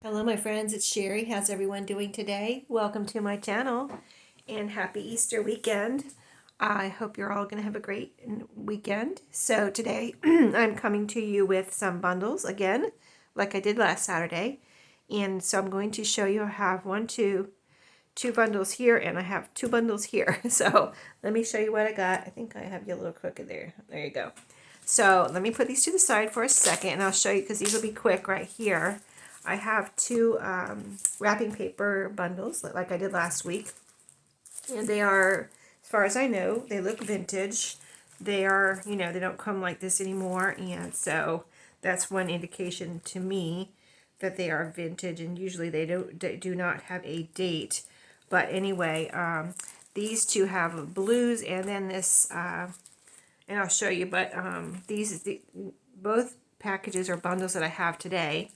Hello my friends, it's Sheree. How's everyone doing today? Welcome to my channel and happy Easter weekend. I hope you're all going to have a great weekend. So today I'm coming to you with some bundles again, like I did last Saturday. And so I'm going to show you I have two bundles here and I have two bundles here. So let me show you what I got. I think I have you a little crooked there. There you go. So let me put these to the side for a second and I'll show you because these will be quick right here. I have two wrapping paper bundles like I did last week. And they are, as far as I know, they look vintage. They are, they don't come like this anymore. And so that's one indication to me that they are vintage. And usually they do not have a date. But anyway, these two have blues and then this, and I'll show you. But both packages or bundles that I have today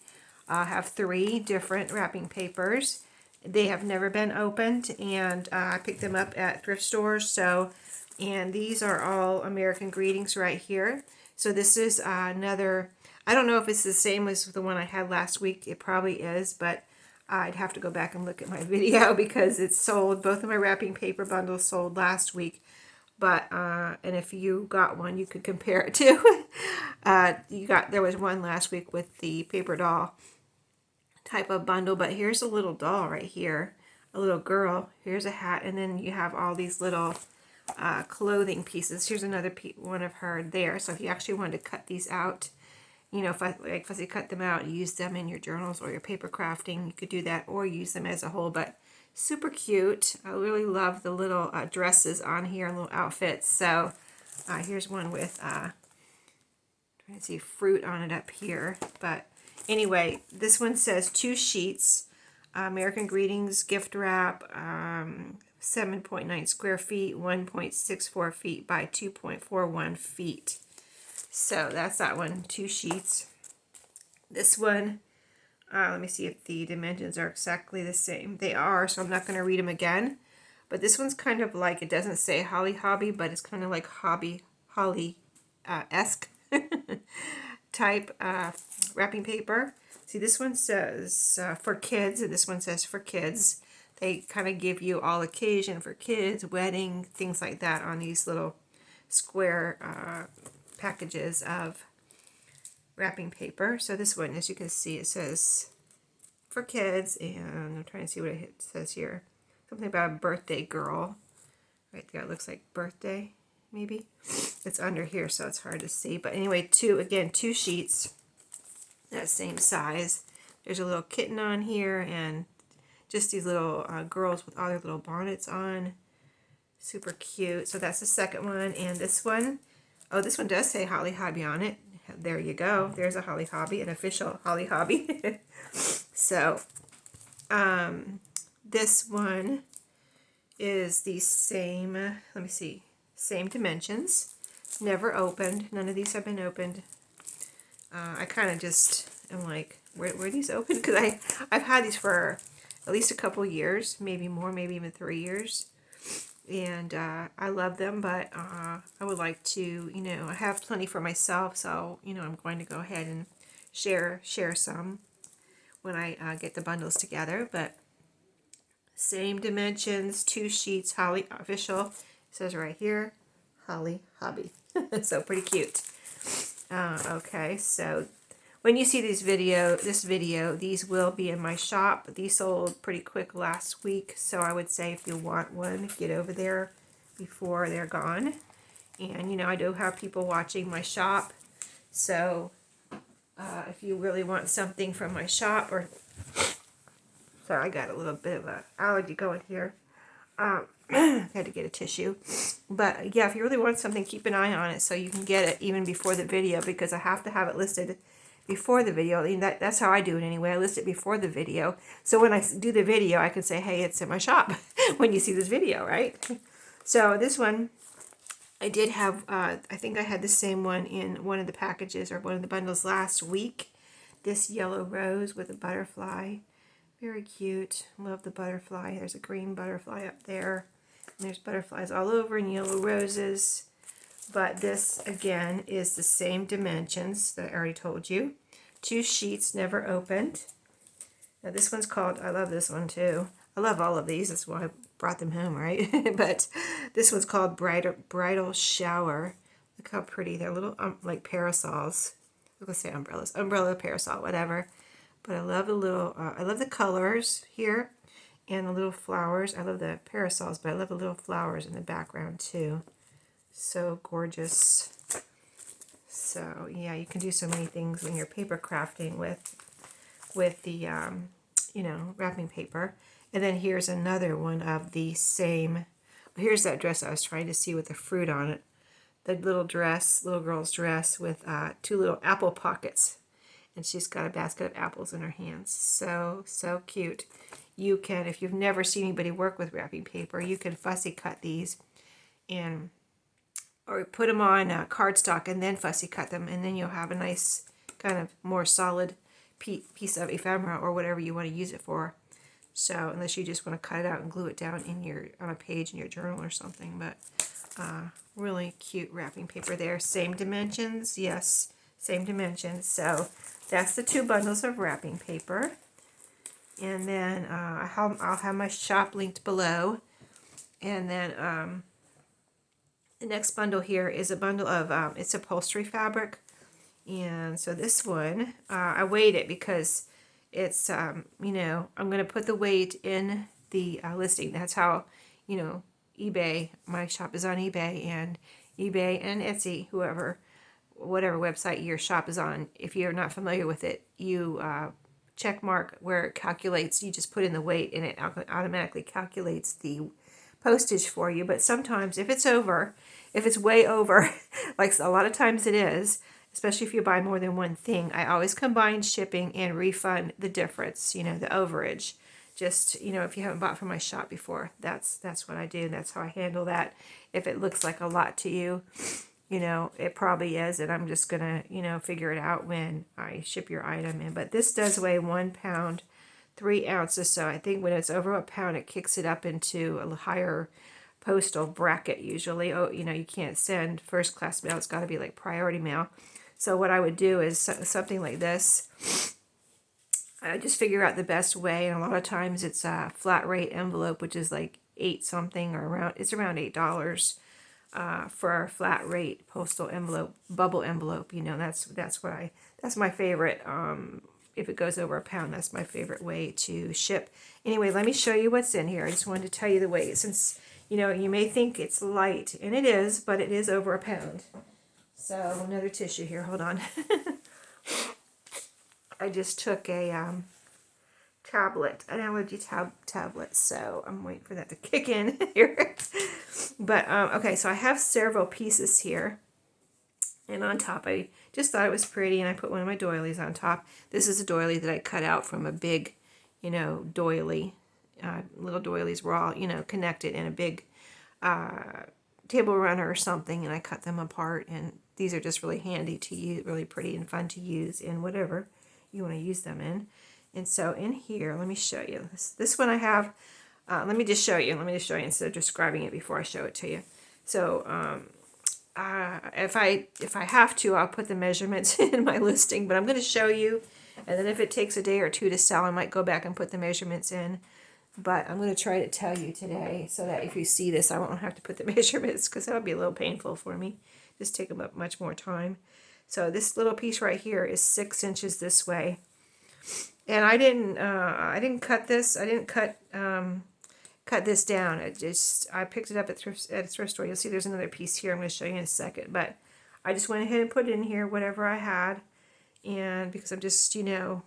have three different wrapping papers. They have never been opened, and I picked them up at thrift stores. And these are all American Greetings right here. So this is another, I don't know if it's the same as the one I had last week. It probably is, but I'd have to go back and look at my video because it's sold. Both of my wrapping paper bundles sold last week. But, and if you got one, you could compare it to. There was one last week with the paper doll type of bundle, but here's a little doll right here, a little girl. Here's a hat, and then you have all these little clothing pieces. Here's another one of her there. So if you actually wanted to cut these out, if I cut them out, use them in your journals or your paper crafting, you could do that, or use them as a whole. But super cute. I really love the little dresses on here, little outfits. So here's one with trying to see fruit on it up here, but anyway, this one says 2 sheets, American Greetings gift wrap, 7.9 square feet, 1.64 feet by 2.41 feet. So that's that one, 2 sheets. This one, let me see if the dimensions are exactly the same. They are, so I'm not going to read them again. But this one's kind of like, it doesn't say Holly Hobby, but it's kind of like Holly-esque type wrapping paper. See, this one says for kids, and this one says for kids. They kind of give you all occasion for kids, wedding, things like that on these little square packages of wrapping paper. So this one, as you can see, it says for kids, and I'm trying to see what it says here. Something about a birthday girl. Right there, it looks like birthday, maybe. It's under here, so it's hard to see. But anyway, two sheets, that same size. There's a little kitten on here, and just these little girls with all their little bonnets on. Super cute. So that's the second one. And this one, oh, this one does say Holly Hobby on it. There you go. There's a Holly Hobby, an official Holly Hobby. So, this one is the same, let me see, same dimensions. Never opened. None of these have been opened. I kind of just am like, where are these opened? Because I've had these for at least a couple years, maybe more, maybe even 3 years. And I love them, but I would like to, I have plenty for myself, so, I'm going to go ahead and share some when I get the bundles together. But same dimensions, 2 sheets, Holly official. It says right here, Holly Hobby. So pretty cute. Okay, so when you see this video, these will be in my shop. These sold pretty quick last week, so I would say if you want one, get over there before they're gone. And, I do have people watching my shop, so if you really want something from my shop, or, sorry, I got a little bit of an allergy going here. Had to get a tissue. But yeah, if you really want something, keep an eye on it so you can get it even before the video, because I have to have it listed before the video. I mean, that's how I do it anyway. I list it before the video. So when I do the video, I can say, hey, it's in my shop when you see this video, right? So this one, I did have, I think I had the same one in one of the packages or one of the bundles last week. This yellow rose with a butterfly. Very cute. Love the butterfly. There's a green butterfly up there. And there's butterflies all over and yellow roses. But this, again, is the same dimensions that I already told you. 2 sheets, never opened. Now this one's called, I love this one too. I love all of these, that's why I brought them home, right? But this one's called Bridal Shower. Look how pretty. They're little like parasols. I'm going to say umbrellas. Umbrella, parasol, whatever. But I love the little, I love the colors here and the little flowers. I love the parasols, but I love the little flowers in the background too. So gorgeous. So yeah, you can do so many things when you're paper crafting with the, you know, wrapping paper. And then here's another one of the same. Here's that dress I was trying to see with the fruit on it. The little dress, little girl's dress with two little apple pockets. And she's got a basket of apples in her hands. So, so cute. You can, if you've never seen anybody work with wrapping paper, you can fussy cut these and or put them on cardstock and then fussy cut them, and then you'll have a nice kind of more solid piece of ephemera or whatever you want to use it for. So unless you just want to cut it out and glue it down in your on a page in your journal or something, but really cute wrapping paper there. Same dimensions, yes, same dimensions. So that's the 2 bundles of wrapping paper, and then I'll have my shop linked below, and then the next bundle here is a bundle of it's upholstery fabric. And so this one, I weighed it because it's, you know, I'm going to put the weight in the listing. That's how, you know, eBay, my shop is on eBay and Etsy, whatever website your shop is on. If you're not familiar with it, you check mark where it calculates. You just put in the weight and it automatically calculates the postage for you. But sometimes if it's way over, like a lot of times it is, especially if you buy more than one thing, I always combine shipping and refund the difference, you know, the overage. Just, you know, if you haven't bought from my shop before, that's what I do. That's how I handle that. If it looks like a lot to you, you know, it probably is, and I'm just going to, you know, figure it out when I ship your item in. But this does weigh 1 pound, 3 ounces, so I think when it's over a pound, it kicks it up into a higher postal bracket usually. Oh, you know, you can't send first class mail. It's got to be like priority mail. So what I would do is something like this. I just figure out the best way, and a lot of times it's a flat rate envelope, which is like 8 something or around. It's around $8 for a flat rate postal envelope, bubble envelope. You know, that's my favorite. If it goes over a pound, that's my favorite way to ship. Anyway, let me show you what's in here. I just wanted to tell you the weight, since you know you may think it's light, and it is, but it is over a pound. So another tissue here. Hold on. I just took a tablet, an allergy tablet, so I'm waiting for that to kick in here. But okay, so I have several pieces here, and on top I just thought it was pretty, and I put one of my doilies on top. This is a doily that I cut out from a big, you know, doily. Little doilies were all, you know, connected in a big table runner or something, and I cut them apart, and these are just really handy to use, really pretty and fun to use in whatever you want to use them in. And so in here, let me show you. This one I have, let me just show you instead of describing it before I show it to you. So if I have to, I'll put the measurements in my listing, but I'm going to show you, and then if it takes a day or two to sell, I might go back and put the measurements in. But I'm going to try to tell you today so that if you see this, I won't have to put the measurements, because that would be a little painful for me. Just take up much more time. So this little piece right here is 6 inches this way. And I didn't cut this. I didn't cut this down. I picked it up at a thrift store. You'll see there's another piece here. I'm going to show you in a second. But I just went ahead and put it in here, whatever I had. And because I'm just, you know,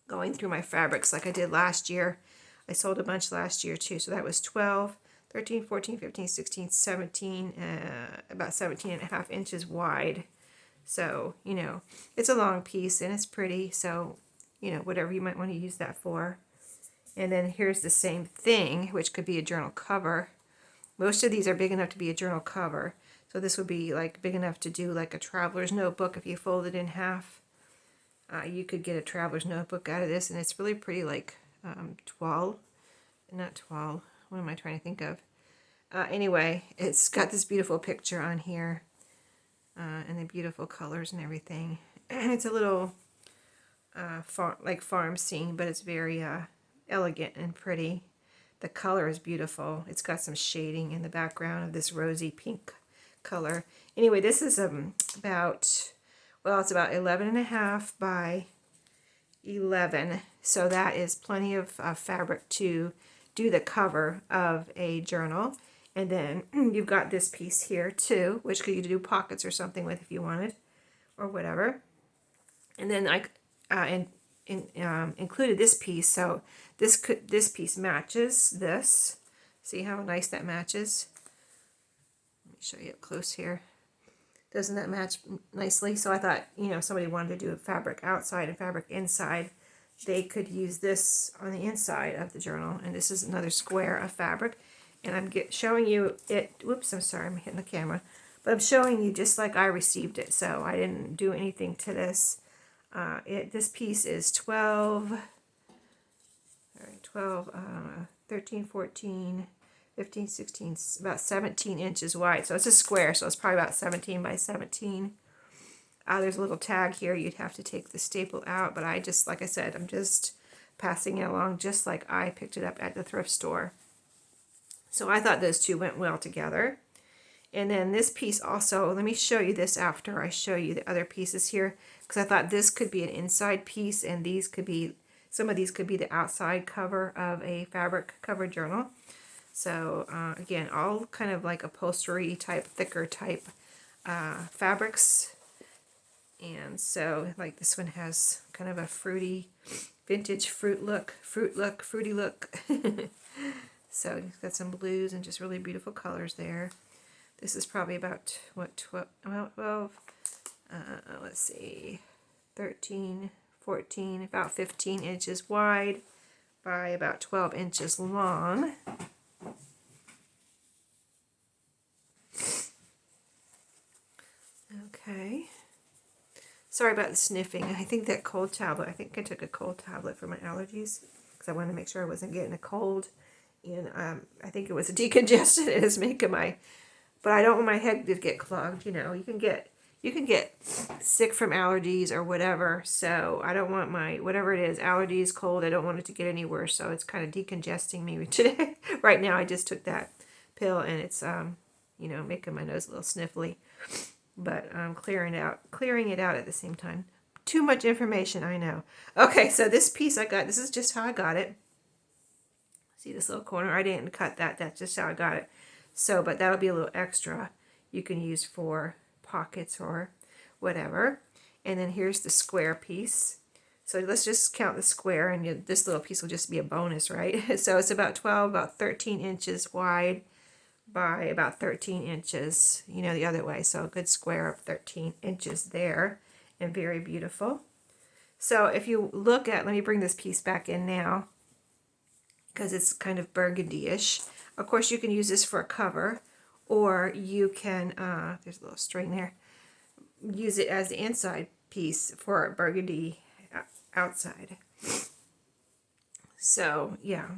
going through my fabrics like I did last year. I sold a bunch last year too. So that was 12, 13, 14, 15, 16, 17, about 17 and a half inches wide. So, you know, it's a long piece and it's pretty. So, you know, whatever you might want to use that for. And then here's the same thing, which could be a journal cover. Most of these are big enough to be a journal cover. So this would be like big enough to do like a traveler's notebook if you fold it in half. You could get a traveler's notebook out of this, and it's really pretty, like toile. Not toile. What am I trying to think of? Anyway, it's got this beautiful picture on here. And the beautiful colors and everything. It's a little farm scene, but it's very elegant and pretty. The color is beautiful. It's got some shading in the background of this rosy pink color. Anyway, this is about, well, it's about 11.5 by 11. So that is plenty of fabric to do the cover of a journal. And then you've got this piece here too, which you could do pockets or something with if you wanted, or whatever. And then I included this piece, so this piece matches this. See how nice that matches? Let me show you up close here. Doesn't that match nicely? So I thought, you know, if somebody wanted to do a fabric outside and fabric inside, they could use this on the inside of the journal. And this is another square of fabric. And I'm showing you it. Whoops, I'm sorry, I'm hitting the camera. But I'm showing you just like I received it. So I didn't do anything to this. This piece is 12, 13, 14, 15, 16, about 17 inches wide. So it's a square, so it's probably about 17 by 17. There's a little tag here. You'd have to take the staple out, but I just, like I said, I'm just passing it along just like I picked it up at the thrift store. So I thought those two went well together. And then this piece also, let me show you this after I show you the other pieces here, because I thought this could be an inside piece and these could be, some of these could be the outside cover of a fabric cover journal. So again, all kind of like upholstery type, thicker type fabrics. And so like this one has kind of a fruity, vintage fruity look. So you've got some blues and just really beautiful colors there. This is probably about, what, 12, let's see, 13, 14, about 15 inches wide by about 12 inches long. Okay. Sorry about the sniffing. I think that cold tablet, I think I took a cold tablet for my allergies because I wanted to make sure I wasn't getting a cold. And I think it was a decongestant. It is making my, but I don't want my head to get clogged. You know, you can get sick from allergies or whatever. So I don't want my, whatever it is, allergies, cold, I don't want it to get any worse. So it's kind of decongesting me today. Right now I just took that pill and it's, you know, making my nose a little sniffly. But I'm clearing it out at the same time. Too much information, I know. Okay, so this piece I got, this is just how I got it. See this little corner? I didn't cut that. That's just how I got it. So, but that'll be a little extra you can use for pockets or whatever. And then here's the square piece. So let's just count the square, and this little piece will just be a bonus, right? So it's about 13 inches wide by about 13 inches, you know, the other way. So a good square of 13 inches there, and very beautiful. So if you look at, let me bring this piece back in now, because it's kind of burgundy-ish. Of course, you can use this for a cover, or you can, there's a little string there, use it as the inside piece for a burgundy outside. So, yeah,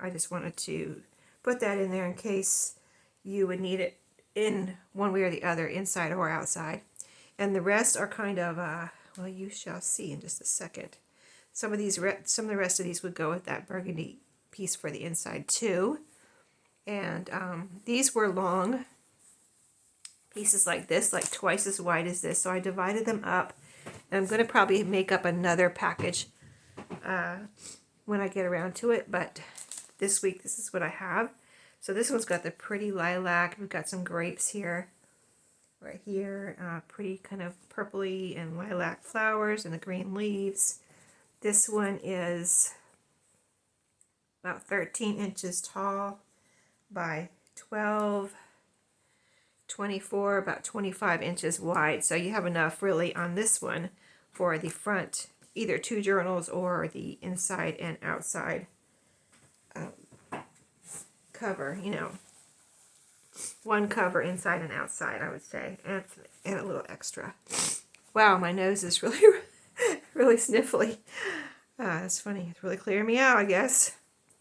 I just wanted to put that in there in case you would need it in one way or the other, inside or outside. And the rest are kind of, well, you shall see in just a second. Some of the rest of these would go with that burgundy piece for the inside too. And these were long pieces like this, like twice as wide as this. So I divided them up, and I'm going to probably make up another package when I get around to it. But this week, this is what I have. So this one's got the pretty lilac. We've got some grapes here, right here, pretty kind of purpley and lilac flowers and the green leaves. This one is about 13 inches tall by 12, 24, about 25 inches wide. So you have enough really on this one for the front, either two journals or the inside and outside cover, you know. One cover inside and outside, I would say, and a little extra. Wow, my nose is really, really sniffly. That's funny. It's really clearing me out, I guess.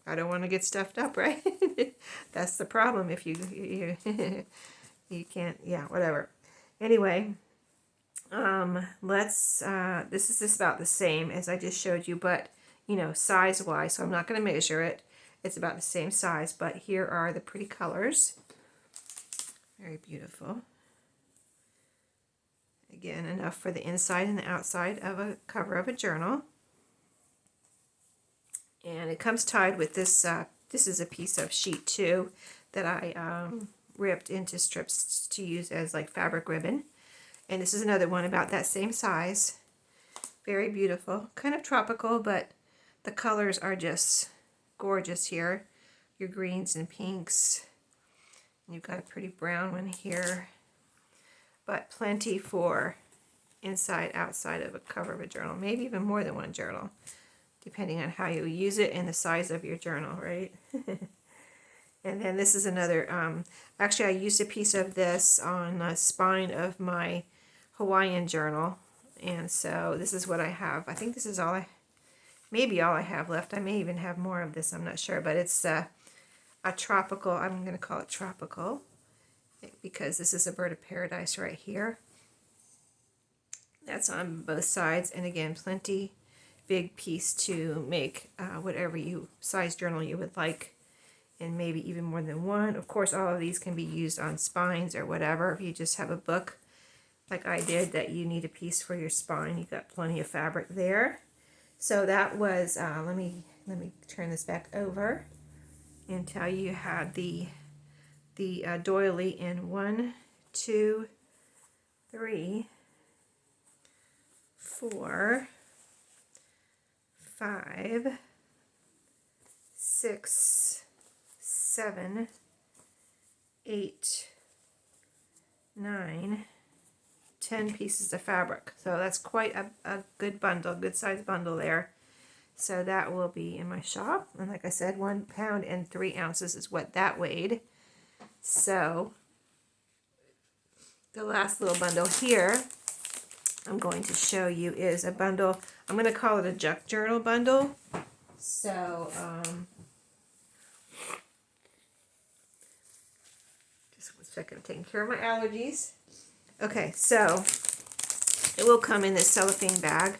I don't want to get stuffed up, right? That's the problem if you can't, yeah, whatever. Anyway, This is just about the same as I just showed you, but, you know, size-wise, so I'm not going to measure it. It's about the same size, but here are the pretty colors. Very beautiful. Again, enough for the inside and the outside of a cover of a journal. And it comes tied with this, this is a piece of sheet 2 that I ripped into strips to use as like fabric ribbon. And this is another one about that same size. Very beautiful. Kind of tropical, but the colors are just gorgeous here. Your greens and pinks. And you've got a pretty brown one here. But plenty for inside, outside of a cover of a journal. Maybe even more than one journal, depending on how you use it and the size of your journal, right? And then this is another, actually I used a piece of this on the spine of my Hawaiian journal. And so this is what I have. I think this is maybe all I have left. I may even have more of this, I'm not sure. But it's a tropical, I'm going to call it tropical, because this is a bird of paradise right here. That's on both sides. And again, plenty big piece to make whatever size journal you would like, and maybe even more than one. Of course, all of these can be used on spines or whatever. If you just have a book like I did that you need a piece for your spine, you've got plenty of fabric there. So that was, let me turn this back over and tell you you had the doily in 1, 2, 3, 4, 5, 6, 7, 8, 9, 10 pieces of fabric. So that's quite a good bundle, good size bundle there. So that will be in my shop. And like I said, 1 pound and 3 ounces is what that weighed. So the last little bundle here I'm going to show you is a bundle. I'm going to call it a junk journal bundle. So just 1 second, I'm taking care of my allergies. Okay, so it will come in this cellophane bag,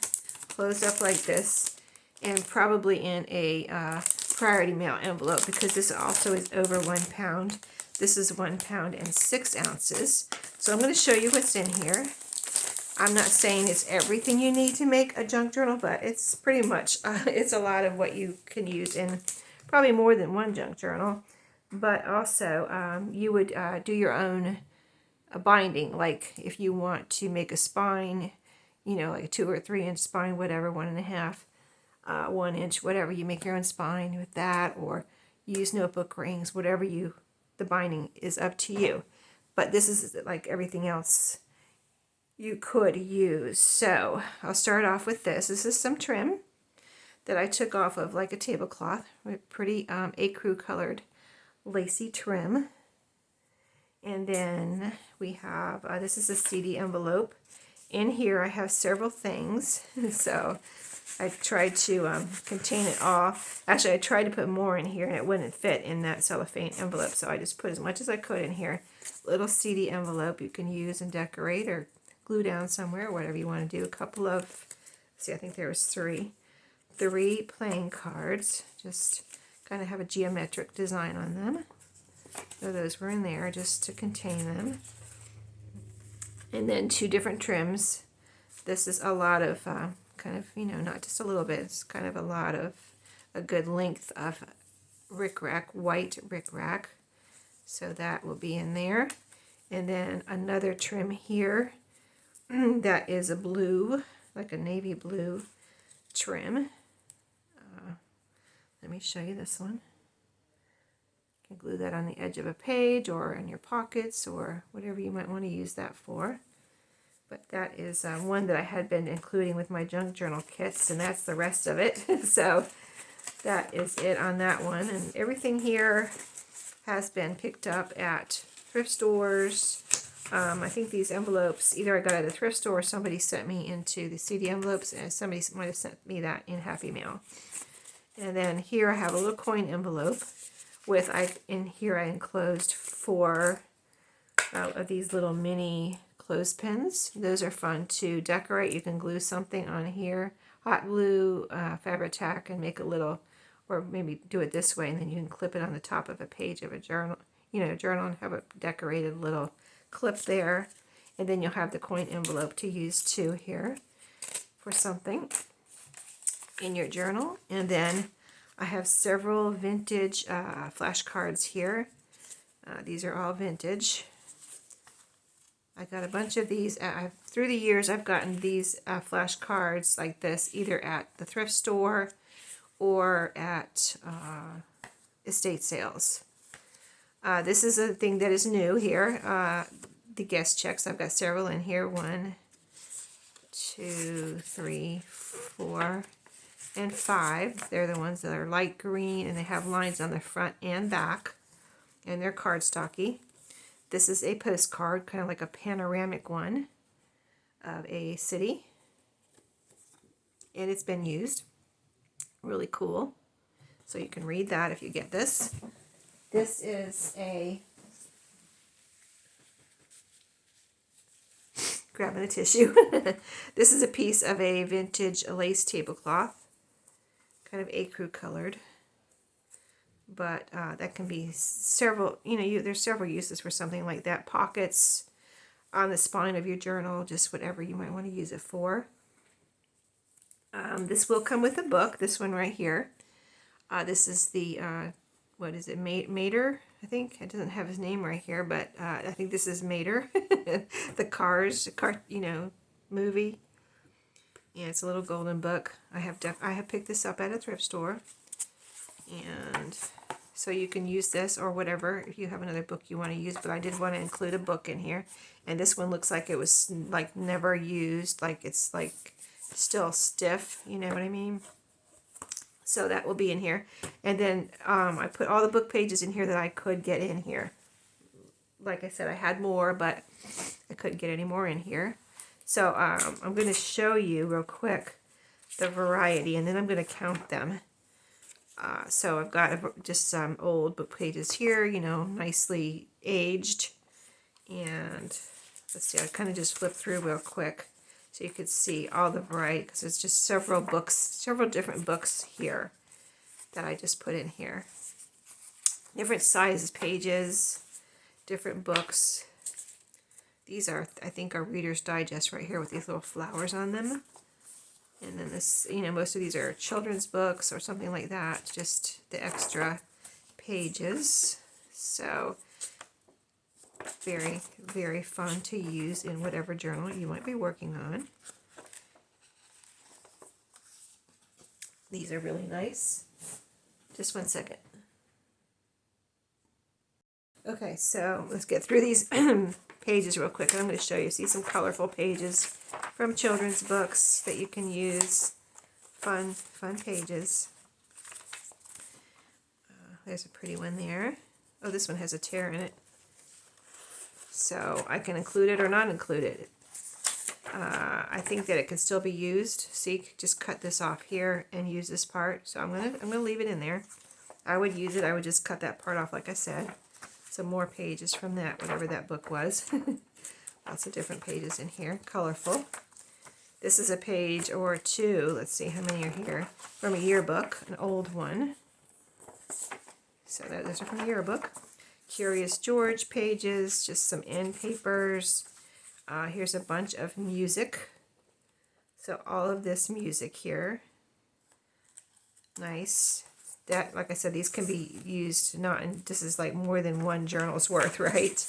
closed up like this, and probably in a priority mail envelope, because this also is over 1 pound. This is 1 pound and 6 ounces. So I'm going to show you what's in here. I'm not saying it's everything you need to make a junk journal, but it's pretty much, it's a lot of what you can use in probably more than one junk journal. But also, you would do your own binding. Like if you want to make a spine, you know, like a 2 or 3 inch spine, whatever, 1.5, 1 inch, whatever, you make your own spine with that, or use notebook rings, whatever the binding is up to you. But this is like everything else you could use. So I'll start off with this. This is some trim that I took off of like a tablecloth with pretty ecru colored lacy trim. And then we have, this is a CD envelope. In here I have several things. So I tried to contain it all. Actually, I tried to put more in here and it wouldn't fit in that cellophane envelope. So I just put as much as I could in here. Little CD envelope you can use and decorate or glue down somewhere, whatever you want to do. A couple of, see, I think there was 3 playing cards. Just kind of have a geometric design on them. So those were in there just to contain them. And then 2 different trims. This is a lot of kind of, you know, not just a little bit, it's kind of a lot of a good length of rickrack, white rickrack. So that will be in there. And then another trim here that is a blue, like a navy blue trim. Let me show you this one. You can glue that on the edge of a page or in your pockets or whatever you might want to use that for. But that is one that I had been including with my junk journal kits, and that's the rest of it. So that is it on that one. And everything here has been picked up at thrift stores. I think these envelopes, either I got at a thrift store or somebody sent me into the CD envelopes, and somebody might have sent me that in Happy Mail. And then here I have a little coin envelope with, in here I enclosed 4 of these little mini clothespins. Those are fun to decorate. You can glue something on here, hot glue, Fabri-Tac, and make a little, or maybe do it this way, and then you can clip it on the top of a page of a journal, journal, and have a decorated little clip there. And then you'll have the coin envelope to use too here for something in your journal. And then I have several vintage flashcards here. These are all vintage. I got a bunch of these. Through the years, I've gotten these flashcards like this either at the thrift store or at estate sales. This is a thing that is new here. The guest checks. I've got several in here. 1, 2, 3, 4, and 5. They're the ones that are light green, and they have lines on the front and back, and they're cardstocky. This is a postcard, kind of like a panoramic one of a city, and it's been used. Really cool. So you can read that if you get this. This is a, grabbing a tissue. This is a piece of a vintage lace tablecloth, kind of ecru colored. But that can be several, there's several uses for something like that. Pockets on the spine of your journal, just whatever you might want to use it for. This will come with a book, this one right here. This is the, what is it, Mater, I think. It doesn't have his name right here, but I think this is Mater. The Cars, movie. Yeah, it's a little golden book. I have picked this up at a thrift store. And so you can use this or whatever if you have another book you want to use, but I did want to include a book in here. And this one looks like it was like never used, like it's like still stiff, you know what I mean? So that will be in here. And then I put all the book pages in here that I could get in here. Like I said, I had more, but I couldn't get any more in here. So I'm going to show you real quick the variety, and then I'm going to count them. So I've got just some old book pages here, nicely aged. And let's see, I kind of just flipped through real quick so you could see all the variety, because there's just several different books here that I just put in here. Different sizes pages, different books. These are, I think, are Reader's Digest right here with these little flowers on them. And then this, most of these are children's books or something like that, just the extra pages. So very, very fun to use in whatever journal you might be working on. These are really nice. Just one second. Okay, so let's get through these pages real quick. I'm going to show you. See some colorful pages from children's books that you can use. Fun pages. There's a pretty one there. Oh, this one has a tear in it. So I can include it or not include it. I think that it can still be used. See, just cut this off here and use this part. So I'm gonna leave it in there. I would use it. I would just cut that part off, like I said. Some more pages from that, whatever that book was. Lots of different pages in here, colorful. This is a page or two. Let's see how many are here. From a yearbook, an old one. So those are from a yearbook. Curious George pages, just some end papers. Here's a bunch of music. So all of this music here. Nice. That, like I said, these can be used not in, this is like more than one journal's worth, right?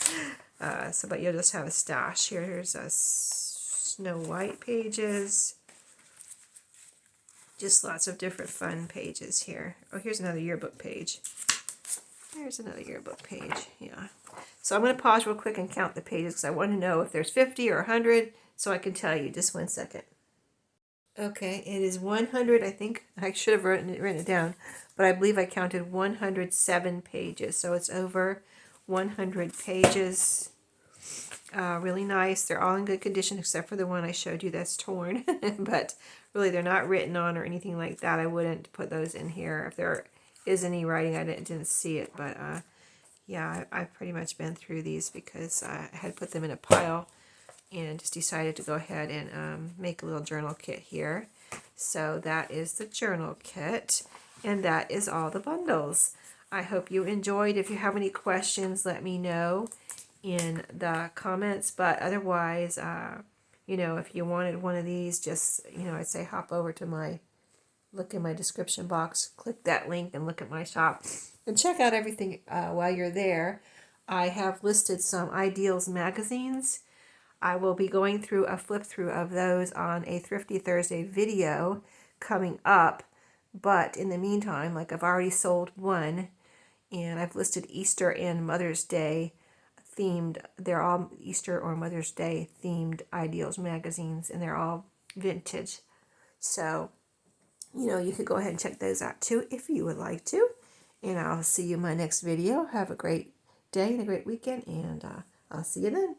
But you'll just have a stash. Here's a Snow White pages. Just lots of different fun pages here. Oh, here's another yearbook page. There's another yearbook page, yeah. So I'm going to pause real quick and count the pages because I want to know if there's 50 or 100 so I can tell you. Just one second. Okay, it is 100, I think. I should have written it down, but I believe I counted 107 pages. So it's over 100 pages. Really nice. They're all in good condition except for the one I showed you that's torn. But really, they're not written on or anything like that. I wouldn't put those in here. If there is any writing, I didn't see it. But yeah, I've pretty much been through these because I had put them in a pile. and just decided to go ahead and make a little journal kit here. So that is the journal kit, and that is all the bundles. I hope you enjoyed. If you have any questions, let me know in the comments, but otherwise, you know, if you wanted one of these, just, you know, I'd say hop over to look in my description box, click that link and look at my shop and check out everything while you're there. I have listed some Ideals magazines. I will be going through a flip through of those on a Thrifty Thursday video coming up, but in the meantime, like I've already sold one, and I've listed Easter and Mother's Day themed. They're all Easter or Mother's Day themed Ideals magazines, and they're all vintage. So, you know, you could go ahead and check those out too if you would like to. And I'll see you in my next video. Have a great day and a great weekend, and I'll see you then.